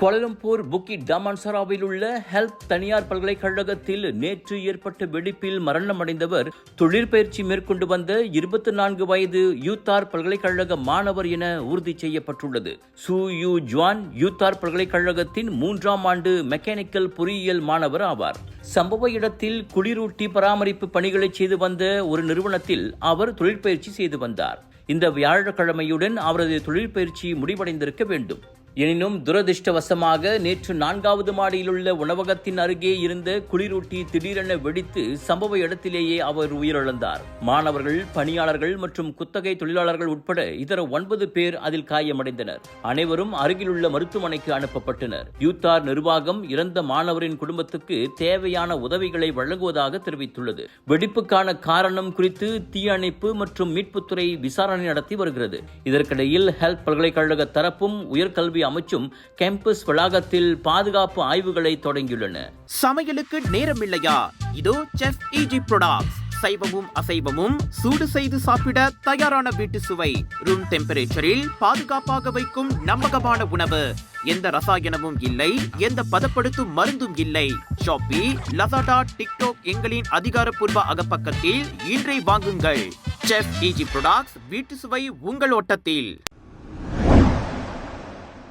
Kuala Lumpur புக்கிட் டமான்சராவில் உள்ள help தனியார் பல்கலைக்கழகத்தில் நேற்று ஏற்பட்ட வெடிப்பில் மரணமடைந்தவர் தொழிற்பயிற்சி மேற்கொண்டு வந்த 24 வயது யூத்தார் பல்கலைக்கழக மாணவர் என உறுதி செய்யப்பட்டுள்ளது. சு யூ ஜுவான் யூத்தார் பல்கலைக்கழகத்தின் 3ஆம் ஆண்டு மெக்கானிக்கல் பொறியியல் மாணவர் ஆவார். சம்பவ இடத்தில் குளிரூட்டி பராமரிப்பு பணிகளை செய்து வந்த ஒரு நிறுவனத்தில் அவர் தொழிற்பயிற்சி செய்து வந்தார். இந்த வியாழக்கிழமையுடன் அவரது தொழிற்பயிற்சி முடிவடைந்திருக்க வேண்டும். எனினும் துரதிருஷ்டவசமாக நேற்று 4வது மாடியில் உள்ள உணவகத்தின் அருகே இருந்த குளிரூட்டி திடீரென வெடித்து சம்பவ இடத்திலேயே அவர் உயிரிழந்தார். மாணவர்கள், பணியாளர்கள் மற்றும் குத்தகை தொழிலாளர்கள் உட்பட இதர 9 பேர் அதில் காயமடைந்தனர். அனைவரும் அருகிலுள்ள மருத்துவமனைக்கு அனுப்பப்பட்டனர். யூத்தார் நிர்வாகம் இறந்த மாணவரின் குடும்பத்துக்கு தேவையான உதவிகளை வழங்குவதாக தெரிவித்துள்ளது. வெடிப்புக்கான காரணம் குறித்து தீயணைப்பு மற்றும் மீட்புத்துறை விசாரணை நடத்தி வருகிறது. இதற்கிடையில் ஹெல்ப் பல்கலைக்கழக தரப்பும் உயர்கல்வி அமைச்சும் கேம்பஸ் வளாகத்தில் பாதுகாப்பு ஆய்வுகளை தொடங்கியுள்ளன. சமையலுக்கு நேரம் இல்லையா? இதோ செஃப் ஈஜி ப்ராடக்ட்ஸ். சைவமும் அசைவமும் சூடு செய்து சாப்பிட தயாரான வீட்டு சுவை. ரூம் டெம்பரேச்சரில் பாதுகாப்பாக வைக்கும் நம்பகமான உணவு. எந்த ரசாயனமும் இல்லை, எந்த பதப்படுத்தும் மருந்தும் இல்லை. ஷாப்பி, லசாடா, டிக்டாக் எங்களின் அதிகாரப்பூர்வ அகப்பக்கத்தில் இன்றை வாங்குங்கள். செஃப் ஈஜி ப்ராடக்ட்ஸ், வீட்டு சுவை உங்கள் ஓட்டத்தில்.